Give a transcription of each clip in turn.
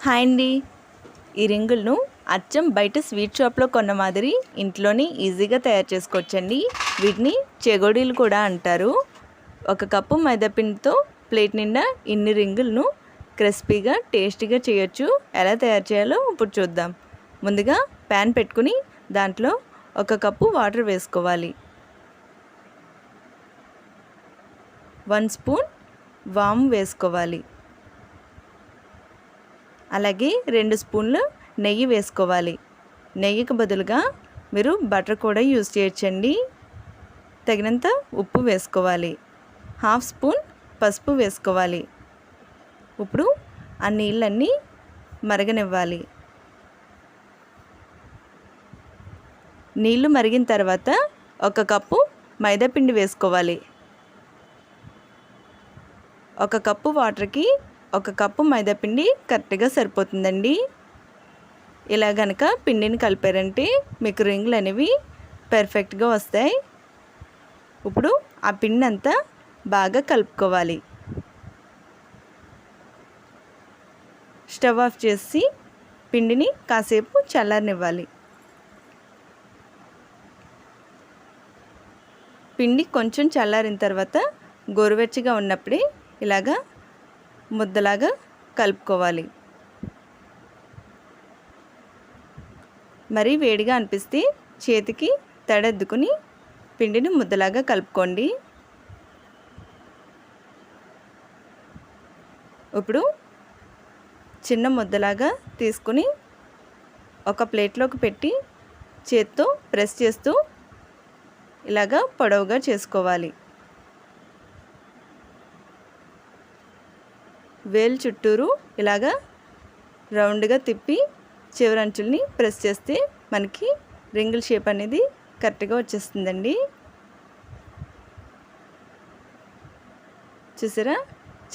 Hi అండి. ఈ రింగులను అచ్చం బయట స్వీట్ షాప్లో కొన్న మాదిరి ఇంట్లోనే ఈజీగా తయారు చేసుకోవచ్చండి. వీటిని చెగోడీలు కూడా అంటారు. 1 కప్పు మైదాపిండితో ప్లేట్ నిండా ఇన్ని రింగులను క్రిస్పీగా టేస్టీగా చేయొచ్చు. ఎలా తయారు చేయాలో ఇప్పుడు చూద్దాం. ముందుగా ప్యాన్ పెట్టుకుని దాంట్లో 1 కప్పు వాటర్ వేసుకోవాలి. 1 స్పూన్ వాము వేసుకోవాలి. అలాగే 2 స్పూన్లు నెయ్యి వేసుకోవాలి. నెయ్యికి బదులుగా మీరు బటర్ కూడా యూజ్ చేయొచ్చండి. తగినంత ఉప్పు వేసుకోవాలి. 1/2 స్పూన్ పసుపు వేసుకోవాలి. ఇప్పుడు ఆ నీళ్ళన్నీ మరగనివ్వాలి. నీళ్ళు మరిగిన తర్వాత 1 కప్పు మైదాపిండి వేసుకోవాలి. 1 కప్పు వాటర్కి 1 కప్పు మైదాపిండి కరెక్ట్గా సరిపోతుందండి. ఇలా గనక పిండిని కలిపారంటే మీకు రింగులు అనేవి పర్ఫెక్ట్గా వస్తాయి. ఇప్పుడు ఆ పిండి అంతా బాగా కలుపుకోవాలి. స్టవ్ ఆఫ్ చేసి పిండిని కాసేపు చల్లారనివ్వాలి. పిండి కొంచెం చల్లారిన తర్వాత గోరువెచ్చగా ఉన్నప్పుడే ఇలాగా ముద్దలాగా కలుపుకోవాలి. మరీ వేడిగా అనిపిస్తే చేతికి తడెద్దుకుని పిండిని ముద్దలాగా కలుపుకోండి. ఇప్పుడు చిన్న ముద్దలాగా తీసుకుని ఒక ప్లేట్లోకి పెట్టి చేత్తో ప్రెస్ చేస్తూ ఇలాగా పొడవుగా చేసుకోవాలి. వేలు చుట్టూరు ఇలాగా రౌండ్గా తిప్పి చివరంచుల్ని ప్రెస్ చేస్తే మనకి రింగుల్ షేప్ అనేది కరెక్ట్గా వచ్చేస్తుందండి. చూసారా,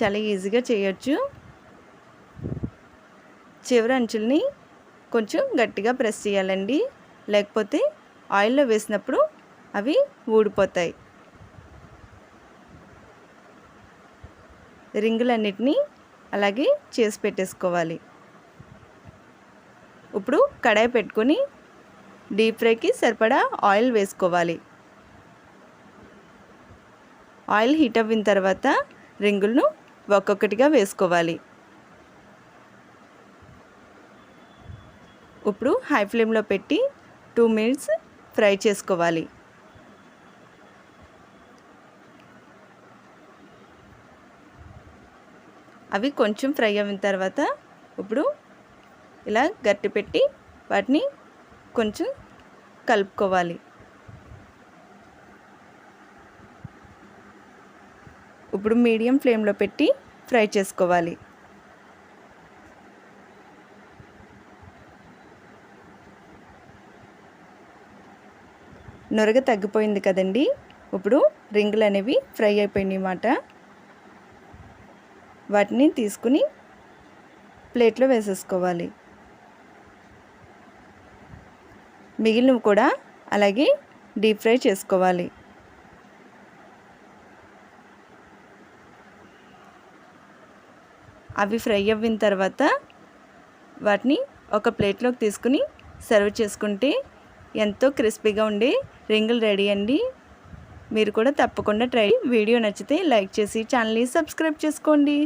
చాలా ఈజీగా చేయొచ్చు. చివరంచుల్ని కొంచెం గట్టిగా ప్రెస్ చేయాలండి, లేకపోతే ఆయిల్లో వేసినప్పుడు అవి ఊడిపోతాయి. రింగులన్నిటినీ అలాగే చేసి పెట్టేసుకోవాలి. ఇప్పుడు కడాయి పెట్టుకొని డీప్ ఫ్రైకి సరిపడా ఆయిల్ వేసుకోవాలి. ఆయిల్ హీట్ అవ్విన తర్వాత రింగులను ఒక్కొక్కటిగా వేసుకోవాలి. ఇప్పుడు హై ఫ్లేమ్లో పెట్టి 2 మినిట్స్ ఫ్రై చేసుకోవాలి. అవి కొంచెం ఫ్రై అయిన తర్వాత ఇప్పుడు ఇలా గట్టి పెట్టి వాటిని కొంచెం కలుపుకోవాలి. ఇప్పుడు మీడియం ఫ్లేమ్లో పెట్టి ఫ్రై చేసుకోవాలి. నొరగ తగ్గిపోయింది కదండి. ఇప్పుడు రింగులు అనేవి ఫ్రై అయిపోయినాయి అన్నమాట. వాటిని తీసుకుని ప్లేట్లో వేసేసుకోవాలి. మిగిలినవి కూడా అలాగే డీప్ ఫ్రై చేసుకోవాలి. అవి ఫ్రై అయిన తర్వాత వాటిని ఒక ప్లేట్లోకి తీసుకుని సర్వ్ చేసుకుంటే ఎంతో క్రిస్పీగా ఉండే రింగులు రెడీ అండి. మీరు కూడా తప్పకుండా ట్రై. వీడియో నచ్చితే లైక్ చేసి ఛానల్ని సబ్స్క్రైబ్ చేసుకోండి.